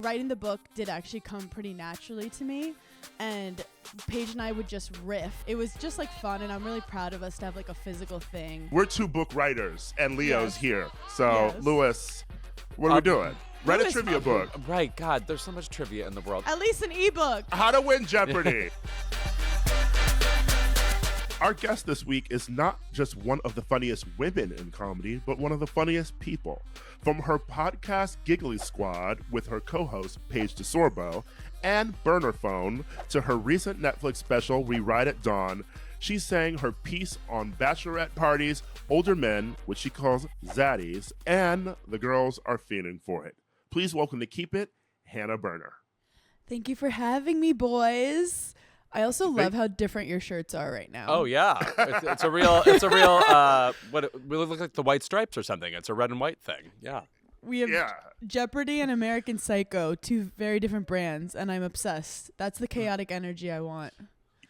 Writing the book did actually come pretty naturally to me, and Paige and I would just riff. It was just like fun, and I'm really proud of us to have like a physical thing. We're two book writers, and Leo's here. So, Yes. Louis, what are we doing? Write a trivia book. Right, God, there's so much trivia in the world. At least an ebook. How to Win Jeopardy! Our guest this week is not just one of the funniest women in comedy, but one of the funniest people. From her podcast Giggly Squad with her co-host Paige DeSorbo and Berner Phone to her recent Netflix special Rewrite at Dawn, she's saying her piece on bachelorette parties, older men, which she calls zaddies, and the girls are fiending for it. Please welcome to Keep It, Hannah Berner. Thank you for having me, boys. I also love how different your shirts are right now. Oh yeah, it's a real. What it really looks like the White Stripes or something. It's a red and white thing. Yeah. We have Jeopardy and American Psycho, two very different brands, and I'm obsessed. That's the chaotic energy I want.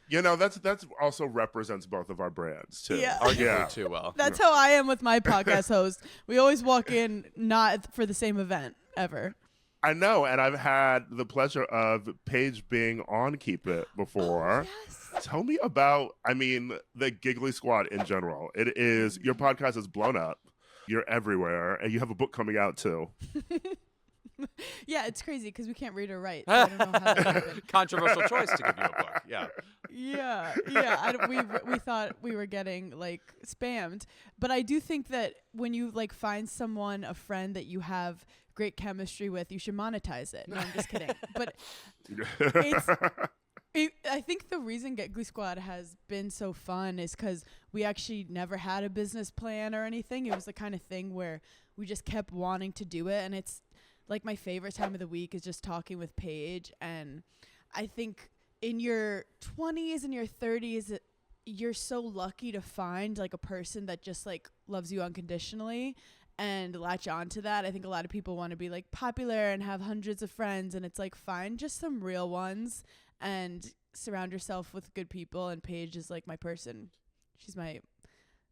You know, that's also represents both of our brands too. Yeah. Arguably too well. That's how I am with my podcast host. We always walk in not for the same event ever. I know, and I've had the pleasure of Paige being on Keep It before. Oh, yes. Tell me about, the Giggly Squad in general. It is, your podcast is blown up. You're everywhere, and you have a book coming out too. Yeah, it's crazy because we can't read or write. So I don't know how that happened. Controversial choice to give you a book. Yeah. Yeah. We thought we were getting like spammed, but I do think that when you like find someone, a friend that you have great chemistry with, you should monetize it. No, I'm just kidding. But I think the reason Giggly Squad has been so fun is because we actually never had a business plan or anything. It was the kind of thing where we just kept wanting to do it, and it's like my favorite time of the week is just talking with Paige. And I think in your 20s and your 30s, you're so lucky to find like a person that just like loves you unconditionally and latch on to that. I think a lot of people want to be like popular and have hundreds of friends, and it's like find just some real ones and surround yourself with good people. And Paige is like my person. She's my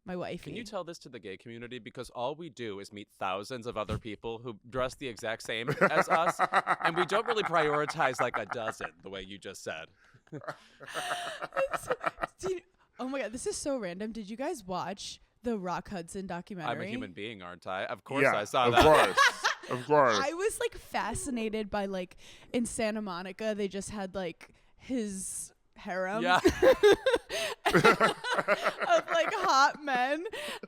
wifey. Can you tell this to the gay community? Because all we do is meet thousands of other people who dress the exact same as us, and we don't really prioritize like a dozen, the way you just said. Oh my God, this is so random. Did you guys watch the Rock Hudson documentary? I'm a human being, aren't I? Of course Yeah, I saw of that. course. Of course. I was like fascinated by like in Santa Monica, they just had like his harem Yeah. of like hot men,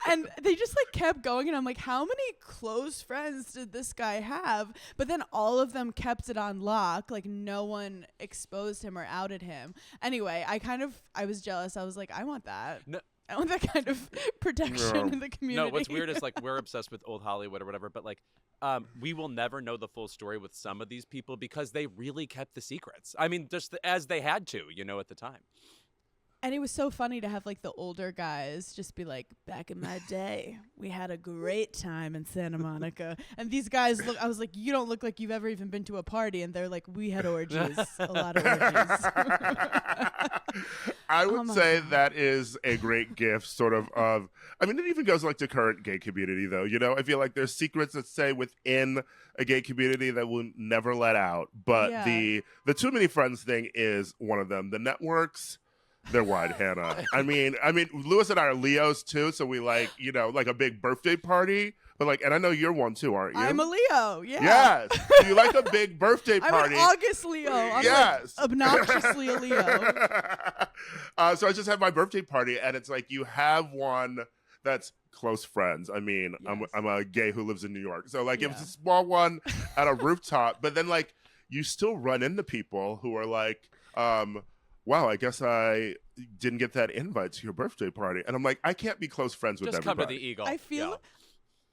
and they just like kept going, and I'm like, how many close friends did this guy have? But then all of them kept it on lock, like no one exposed him or outed him. Anyway, I was jealous. I was like, I want that. No. I want that kind of protection in the community. No, what's weird is like we're obsessed with old Hollywood or whatever, but like we will never know the full story with some of these people because they really kept the secrets. I mean, just as they had to, at the time. And it was so funny to have like the older guys just be like, back in my day, we had a great time in Santa Monica. And these guys I was like, you don't look like you've ever even been to a party. And they're like, we had orgies, a lot of orgies. I would say that is a great gift it even goes like to current gay community though. I feel like there's secrets that stay within a gay community that we'll never let out. But the too many friends thing is one of them. The networks, they're wide, Hannah. I mean, Louis and I are Leos too, so we like, like a big birthday party. But like, and I know you're one too, aren't you? I'm a Leo, yeah. Yes. Do you like a big birthday party? I'm an August Leo. I'm yes. like obnoxiously a Leo. So I just had my birthday party, and it's like you have one that's close friends. I mean, yes. I'm a gay who lives in New York, so like it was a small one at a rooftop, but then like you still run into people who are like, wow, I guess I didn't get that invite to your birthday party. And I'm like, I can't be close friends with just everybody. Just come to the Eagle. I feel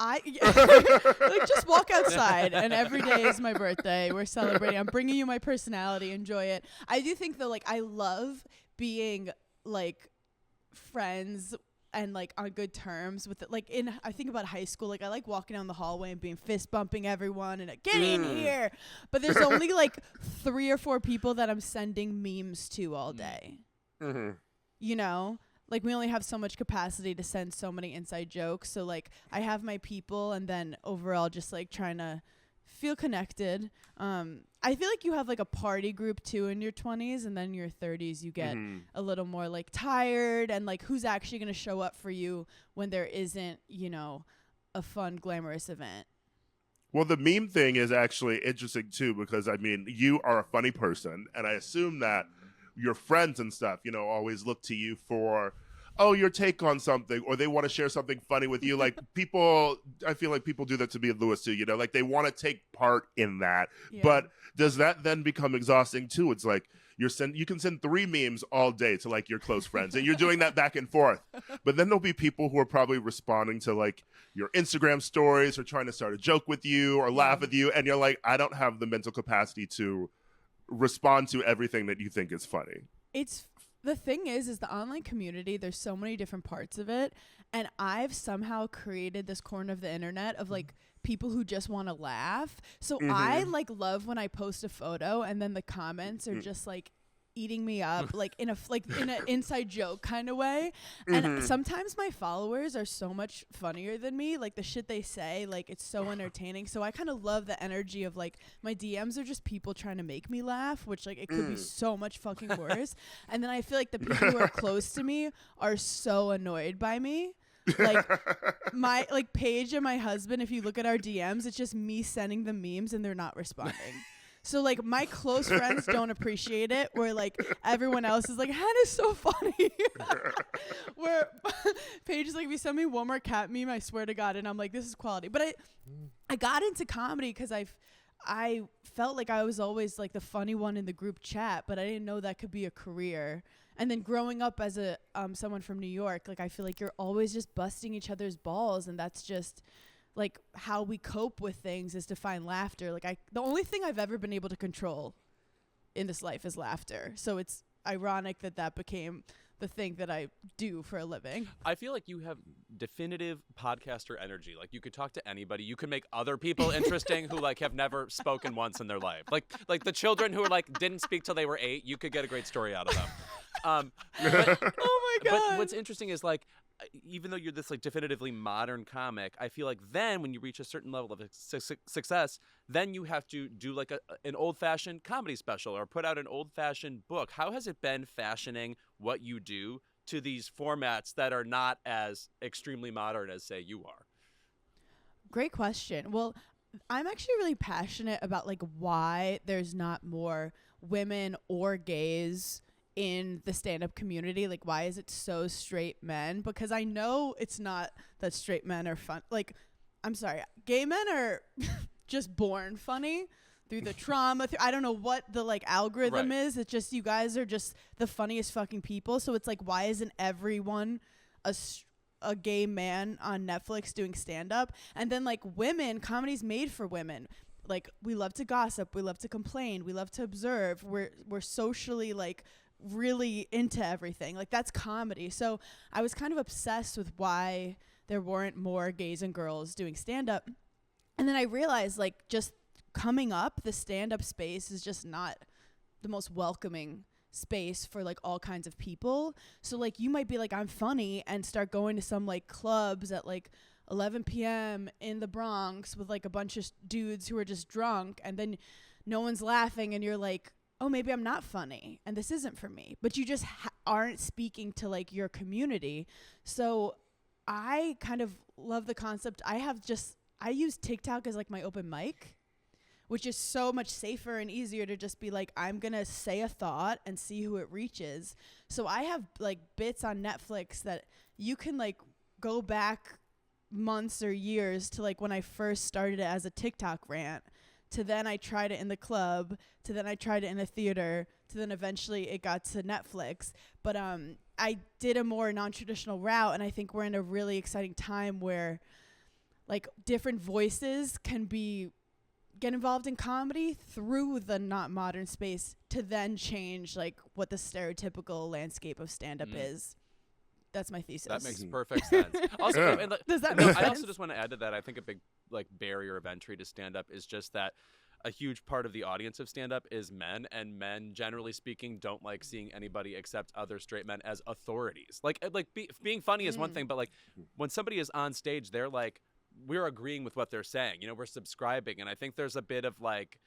like just walk outside, and every day is my birthday. We're celebrating. I'm bringing you my personality. Enjoy it. I do think though, like I love being like friends and like on good terms with it. Like I think about high school, like I like walking down the hallway and being fist bumping everyone and like, get in here. But there's only like 3 or 4 people that I'm sending memes to all day. Mm-hmm. Like we only have so much capacity to send so many inside jokes. So like I have my people, and then overall just like trying to feel connected. I feel like you have like a party group too in your 20s, and then in your 30s you get a little more like tired, and like who's actually going to show up for you when there isn't, you know, a fun, glamorous event. Well, the meme thing is actually interesting too, because I mean, you are a funny person, and I assume that your friends and stuff, you know, always look to you for, oh, your take on something, or they want to share something funny with you. Like people, I feel like people do that to me and Louis too, you know, like they want to take part in that. Yeah. But does that then become exhausting too? It's like you can send 3 memes all day to like your close friends, and you're doing that back and forth. But then there'll be people who are probably responding to like your Instagram stories or trying to start a joke with you or laugh with you, and you're like, I don't have the mental capacity to respond to everything that you think is funny. It's the thing is the online community, there's so many different parts of it, and I've somehow created this corner of the internet of like people who just want to laugh. So I like love when I post a photo and then the comments are just like eating me up, like in an inside joke kind of way. And sometimes my followers are so much funnier than me, like the shit they say, like it's so entertaining. So I kind of love the energy of like my DMs are just people trying to make me laugh, which like it could be so much fucking worse. And then I feel like the people who are close to me are so annoyed by me. Like my like Paige and my husband, if you look at our DMs, it's just me sending them memes and they're not responding. So like my close friends don't appreciate it, where like everyone else is like, Hannah's so funny. Where Paige is like, if you send me one more cat meme, I swear to God, and I'm like, this is quality. But I got into comedy because I felt like I was always like the funny one in the group chat, but I didn't know that could be a career. And then growing up as a someone from New York, like I feel like you're always just busting each other's balls, and that's just like how we cope with things, is to find laughter. Like the only thing I've ever been able to control in this life is laughter. So it's ironic that became the thing that I do for a living. I feel like you have definitive podcaster energy. Like you could talk to anybody. You could make other people interesting who like have never spoken once in their life. Like the children who are like didn't speak till they were 8. You could get a great story out of them. Oh my God. But what's interesting is like, even though you're this like definitively modern comic, I feel like then when you reach a certain level of success, then you have to do like an old-fashioned comedy special or put out an old-fashioned book. How has it been fashioning what you do to these formats that are not as extremely modern as, say, you are? Great question. Well, I'm actually really passionate about like why there's not more women or gays in the stand-up community. Like, why is it so straight men? Because I know it's not that straight men are fun. Like, I'm sorry, gay men are just born funny through the trauma. I don't know what the like algorithm is. It's just you guys are just the funniest fucking people. So it's like, why isn't everyone a gay man on Netflix doing stand-up? And then like women, comedy's made for women. Like, we love to gossip, we love to complain, we love to observe. We're socially like really into everything. Like, that's comedy. So I was kind of obsessed with why there weren't more gays and girls doing stand-up. And then I realized, like, just coming up, the stand-up space is just not the most welcoming space for like all kinds of people. So like you might be like, I'm funny, and start going to some like clubs at like 11 p.m. in the Bronx with like a bunch of dudes who are just drunk, and then no one's laughing, and you're like, oh, maybe I'm not funny and this isn't for me. But you just aren't speaking to like your community. So I kind of love the concept. I use TikTok as like my open mic, which is so much safer and easier to just be like, I'm going to say a thought and see who it reaches. So I have like bits on Netflix that you can like go back months or years to like when I first started it as a TikTok rant, to then I tried it in the club, to then I tried it in a theater, to then eventually it got to Netflix. But I did a more non-traditional route, and I think we're in a really exciting time where like different voices can get involved in comedy through the not modern space to then change like what the stereotypical landscape of stand-up is. That's my thesis. That makes perfect sense. Also, and, does that make sense? I also just want to add to that, I think a big like barrier of entry to stand-up is just that a huge part of the audience of stand-up is men, and men, generally speaking, don't like seeing anybody except other straight men as authorities. Being funny is one thing, but like when somebody is on stage, they're like we're agreeing with what they're saying. We're subscribing, and I think there's a bit of like.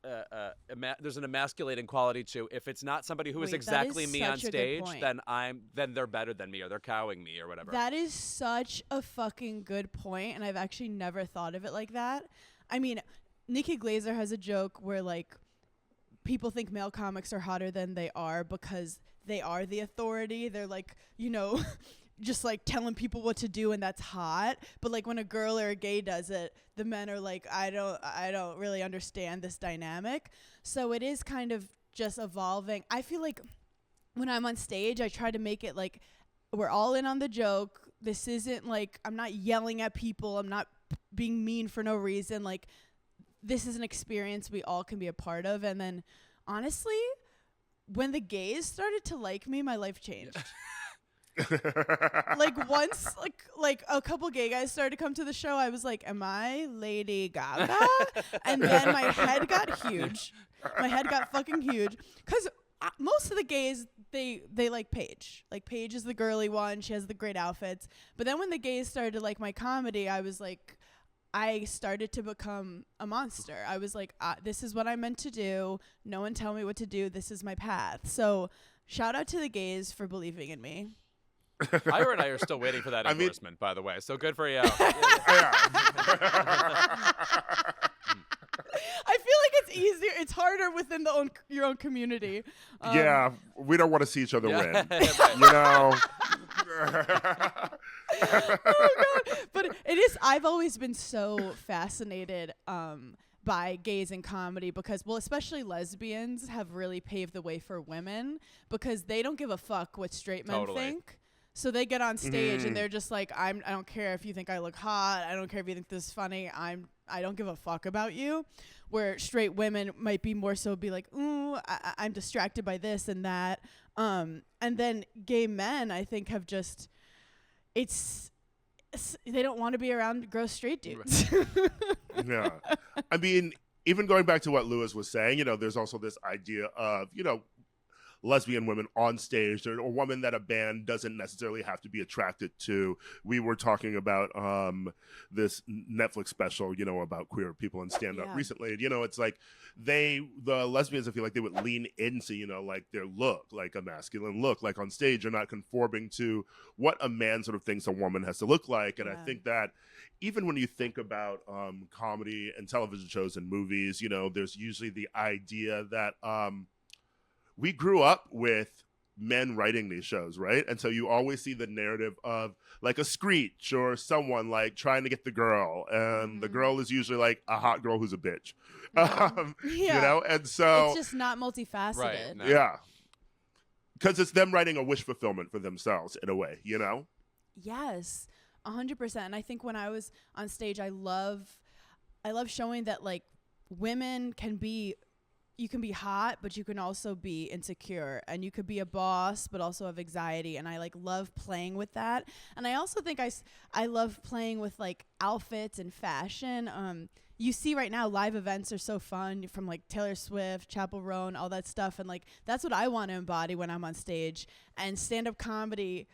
There's an emasculating quality to if it's not somebody who is exactly me on stage, then they're better than me or they're cowing me or whatever. That is such a fucking good point, and I've actually never thought of it like that. I mean, Nikki Glaser has a joke where like people think male comics are hotter than they are because they are the authority. They're like, just like telling people what to do, and that's hot. But like when a girl or a gay does it, the men are like, I don't really understand this dynamic. So it is kind of just evolving. I feel like when I'm on stage, I try to make it like we're all in on the joke. This isn't like I'm not yelling at people. I'm not being mean for no reason. Like this is an experience we all can be a part of. And then honestly, when the gays started to like me, my life changed. Like once like a couple gay guys started to come to the show, I was like, am I Lady Gaga? And then my head got huge. My head got fucking huge because most of the gays they like Paige. Like Paige is the girly one. She has the great outfits. But then when the gays started to like my comedy, I was like, I started to become a monster. I was like, this is what I'm meant to do. No one tell me what to do. This is my path. So shout out to the gays for believing in me. Ira and I are still waiting for that endorsement, by the way. So good for you. Yeah. I feel like it's easier. It's harder within your own community. Yeah, we don't want to see each other win. Oh God! But it is. I've always been so fascinated by gays in comedy because, well, especially lesbians have really paved the way for women because they don't give a fuck what straight men think. So they get on stage and they're just like, I don't care if you think I look hot. I don't care if you think this is funny. I don't give a fuck about you. Where straight women might be more so be like, ooh, I'm distracted by this and that. And then gay men, I think, have just, they don't want to be around gross straight dudes. Yeah. I mean, even going back to what Louis was saying, there's also this idea of, lesbian women on stage or women that a band doesn't necessarily have to be attracted to. We were talking about this Netflix special, about queer people in stand-up recently. It's like the lesbians, I feel like they would lean into, like their look, like a masculine look, like on stage. You're not conforming to what a man sort of thinks a woman has to look like. And I think that even when you think about comedy and television shows and movies, there's usually the idea that we grew up with men writing these shows, right? And so you always see the narrative of like a Screech or someone like trying to get the girl, and the girl is usually like a hot girl who's a bitch. And so it's just not multifaceted. Right, no. Yeah. Because it's them writing a wish fulfillment for themselves in a way, Yes, 100%. And I think when I was on stage, I love showing that like women can be, you can be hot, but you can also be insecure, and you could be a boss, but also have anxiety. And I like love playing with that. And I also think I love playing with like outfits and fashion. You see right now live events are so fun, from like Taylor Swift, Chappell Roan, all that stuff. And like, that's what I want to embody when I'm on stage. And stand-up comedy,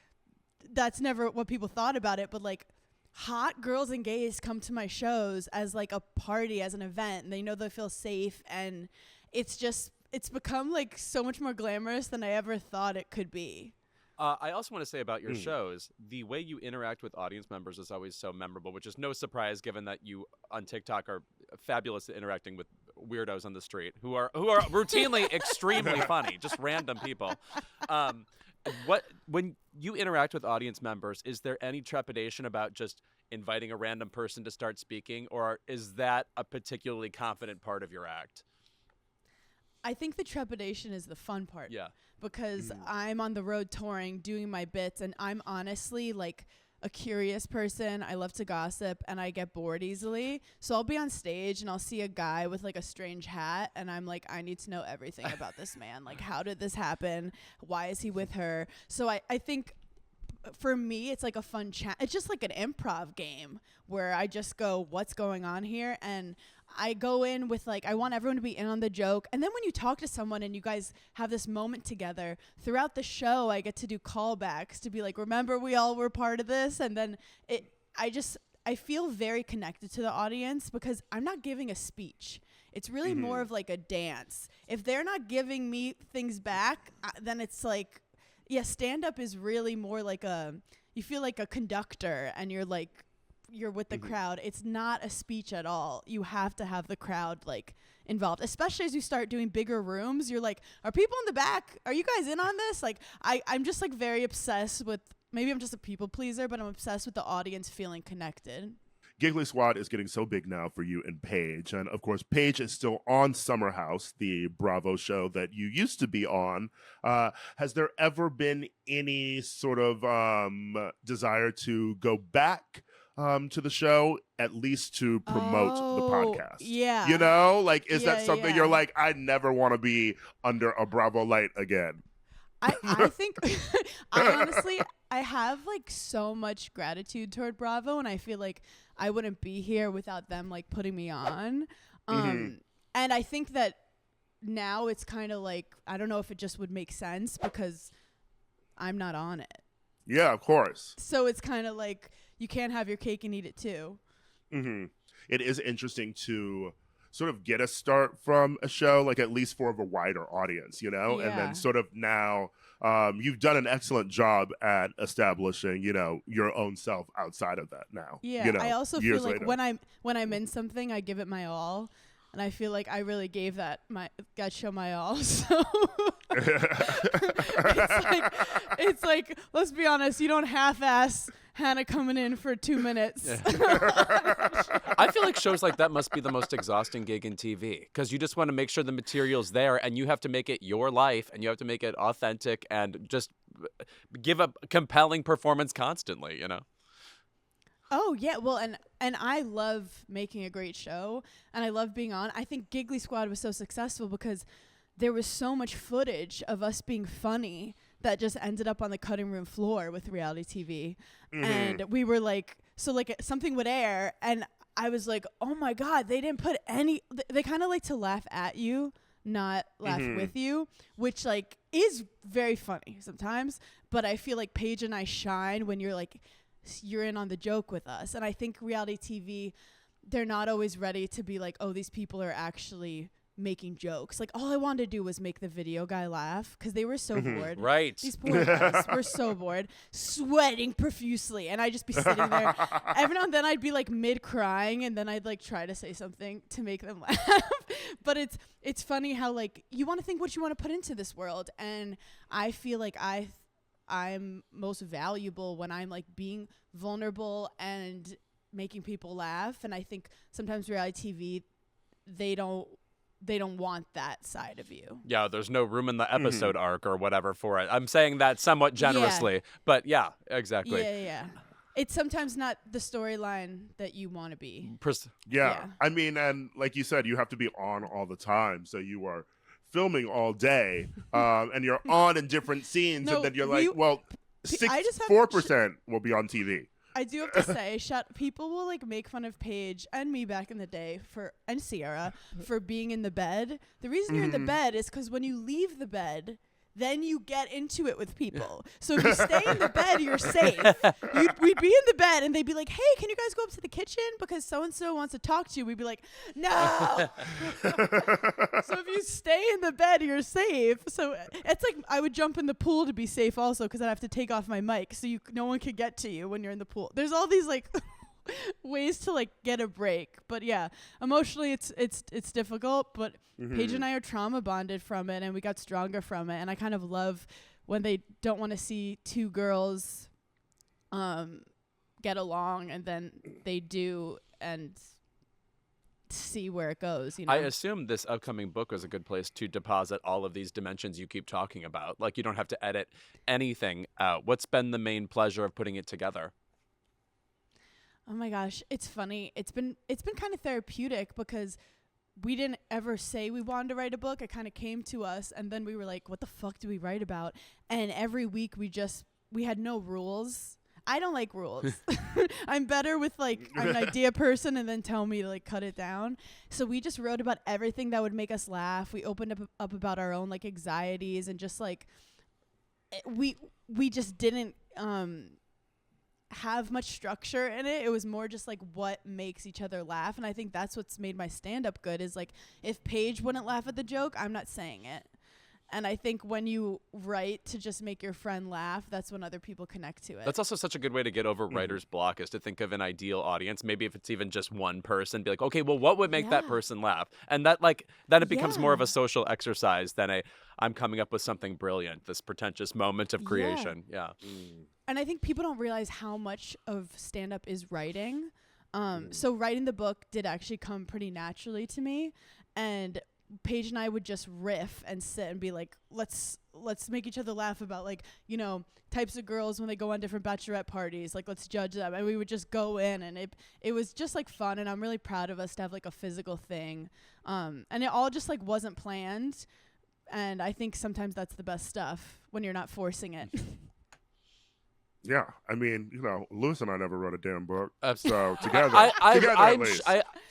that's never what people thought about it, but like hot girls and gays come to my shows as like a party, as an event, and they know they feel safe. And it's become like so much more glamorous than I ever thought it could be. I also want to say about your shows, the way you interact with audience members is always so memorable, which is no surprise given that you on TikTok are fabulous at interacting with weirdos on the street who are routinely extremely funny, just random people. When you interact with audience members, is there any trepidation about just inviting a random person to start speaking, or is that a particularly confident part of your act? I think the trepidation is the fun part. Yeah. Because I'm on the road touring, doing my bits, and I'm honestly like a curious person. I love to gossip, and I get bored easily. So I'll be on stage, and I'll see a guy with like a strange hat, and I'm like, I need to know everything about this man. Like, how did this happen? Why is he with her? So I think for me, it's like a fun chat. It's just like an improv game where I just go, what's going on here? And I go in with like, I want everyone to be in on the joke. And then when you talk to someone and you guys have this moment together throughout the show, I get to do callbacks to be like, remember we all were part of this. And then I feel very connected to the audience because I'm not giving a speech. It's really more of like a dance. If they're not giving me things back, then it's like, yeah, stand-up is really more like you feel like a conductor and you're with the crowd. It's not a speech at all. You have to have the crowd like involved, especially as you start doing bigger rooms. You're like, are people in the back? Are you guys in on this? Like, I'm just like very obsessed with, maybe I'm just a people pleaser, but I'm obsessed with the audience feeling connected. Giggly Squad is getting so big now for you and Paige. And of course, Paige is still on Summer House, the Bravo show that you used to be on. Has there ever been any sort of desire to go back to the show, at least to promote the podcast? Yeah. You know, like, is that something yeah. you're like, I never want to be under a Bravo light again? I think, I honestly, I have like so much gratitude toward Bravo, and I feel like I wouldn't be here without them like putting me on. And I think that now it's kind of like, I don't know if it just would make sense because I'm not on it. Yeah, of course. So it's kind of like you can't have your cake and eat it too. It is interesting to sort of get a start from a show, like at least for a wider audience, you know? Yeah. And then sort of now you've done an excellent job at establishing, you know, your own self outside of that now. Yeah, you know, I also feel like later. when I'm in something, I give it my all. And I feel like I really gave that show my all. So it's like, let's be honest, you don't half-ass Hannah coming in for 2 minutes. Yeah. I feel like shows like that must be the most exhausting gig in TV because you just want to make sure the material's there and you have to make it your life and you have to make it authentic and just give a compelling performance constantly, you know? Oh, yeah. Well, and I love making a great show, and I love being on. I think Giggly Squad was so successful because there was so much footage of us being funny that just ended up on the cutting room floor with reality TV. And we were like, so like something would air, and I was like, oh my God, they didn't put any, they kind of like to laugh at you, not laugh with you, which like is very funny sometimes. But I feel like Paige and I shine when you're in on the joke with us. And I think reality TV, they're not always ready to be like, oh, these people are actually making jokes. Like, all I wanted to do was make the video guy laugh because they were so bored. Right. These poor guys were so bored, sweating profusely. And I'd just be sitting there. Every now and then I'd be like mid-crying, and then I'd like try to say something to make them laugh. But it's funny how like you want to think what you want to put into this world. And I feel like I'm most valuable when I'm like being vulnerable and making people laugh. And I think sometimes reality TV, they don't want that side of you. Yeah, there's no room in the episode arc or whatever for it. I'm saying that somewhat generously, but yeah, exactly. Yeah. It's sometimes not the storyline that you want to be. Yeah. I mean, and like you said, you have to be on all the time. So you are filming all day, and you're on in different scenes, and then you're like, 4% will be on TV. I do have to say, people will like make fun of Paige and me back in the day and Sierra for being in the bed. The reason you're in the bed is because when you leave the bed, then you get into it with people. So if you stay in the bed, you're safe. We'd be in the bed, and they'd be like, hey, can you guys go up to the kitchen? Because so-and-so wants to talk to you. We'd be like, no. So if you stay in the bed, you're safe. So it's like I would jump in the pool to be safe also because I'd have to take off my mic so no one could get to you when you're in the pool. There's all these like ways to like get a break. But yeah, emotionally it's difficult, but Paige and I are trauma bonded from it, and we got stronger from it. And I kind of love when they don't want to see two girls get along, and then they do, and see where it goes, you know? I assume this upcoming book was a good place to deposit all of these dimensions you keep talking about. Like, you don't have to edit anything out. What's been the main pleasure of putting it together? Oh my gosh, it's funny. It's been kind of therapeutic because we didn't ever say we wanted to write a book. It kind of came to us, and then we were like, what the fuck do we write about? And every week we had no rules. I don't like rules. I'm better with like, I'm an idea person, and then tell me to like cut it down. So we just wrote about everything that would make us laugh. We opened up about our own like anxieties, and just like we just didn't have much structure in it. It was more just like what makes each other laugh. And I think that's what's made my stand-up good, is like if Paige wouldn't laugh at the joke, I'm not saying it. And I think when you write to just make your friend laugh, that's when other people connect to it. That's also such a good way to get over writer's block, is to think of an ideal audience. Maybe if it's even just one person, be like, okay, well, what would make that person laugh? And that then it becomes more of a social exercise than I'm coming up with something brilliant, this pretentious moment of creation. Yeah. And I think people don't realize how much of stand-up is writing. So writing the book did actually come pretty naturally to me. And Paige and I would just riff and sit and be like, let's make each other laugh about, like, you know, types of girls when they go on different bachelorette parties, like, let's judge them. And we would just go in, and it was just like fun. And I'm really proud of us to have like a physical thing. And it all just like wasn't planned. And I think sometimes that's the best stuff, when you're not forcing it. Yeah, I mean, you know, Louis and I never wrote a damn book, so together,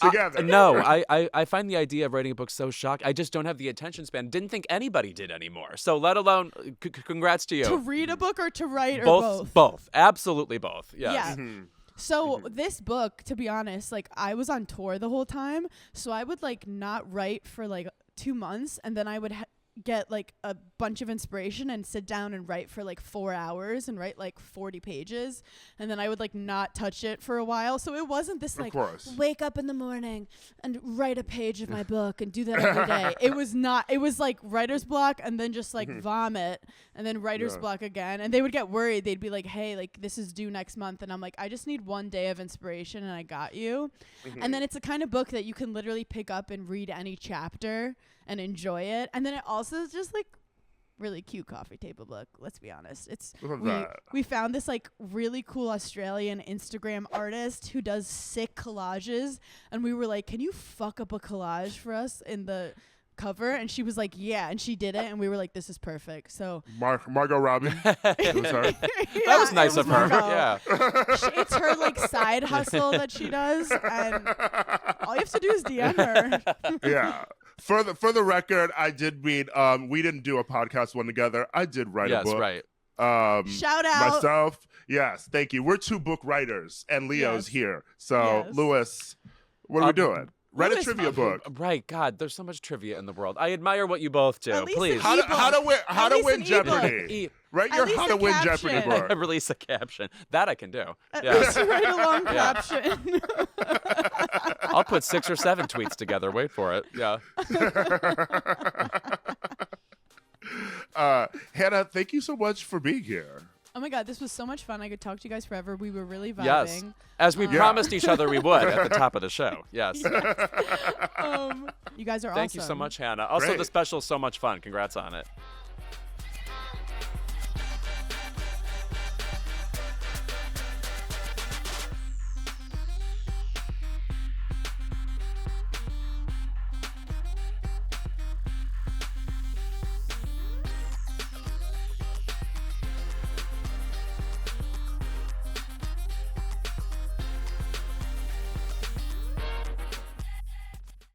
together. No, I find the idea of writing a book so shocking. I just don't have the attention span. Didn't think anybody did anymore. So let alone, congrats to you. To read a book or to write, or both? Both. Absolutely both. Yes. Yeah. So this book, to be honest, like, I was on tour the whole time, so I would like not write for like 2 months, and then I would get like a bunch of inspiration and sit down and write for like 4 hours and write like 40 pages, and then I would like not touch it for a while. So it wasn't this like wake up in the morning and write a page of my book and do that every day. It was not. It was like writer's block and then just like vomit and then writer's block again. And they would get worried. They'd be like, hey, like, this is due next month, and I'm like, I just need 1 day of inspiration and I got you. And then it's the kind of book that you can literally pick up and read any chapter and enjoy it. And then it also is just like really cute coffee table book, let's be honest. We found this like really cool Australian Instagram artist who does sick collages, and we were like, can you fuck up a collage for us in the cover? And she was like, yeah, and she did it, and we were like, this is perfect. So Margot Robbie. That was nice of her. Yeah. It's her like side hustle that she does, and all you have to do is DM her. Yeah. For the record, I did read. We didn't do a podcast one together. I did write a book. Yes, right. Shout out myself. Yes, thank you. We're 2 book writers, and Leo's here. So, Louis, what are we doing? Write a trivia book. Right. God, there's so much trivia in the world. I admire what you both do. Please. How to win Jeopardy. Write your How to Win Jeopardy book. Release a caption. That I can do. Least write a long caption. I'll put 6 or 7 tweets together. Wait for it. Yeah. Hannah, thank you so much for being here. Oh my God, this was so much fun. I could talk to you guys forever. We were really vibing. Yes. As we promised each other we would at the top of the show. Yes. You guys are awesome. Thank you so much, Hannah. Also, the special is so much fun. Congrats on it.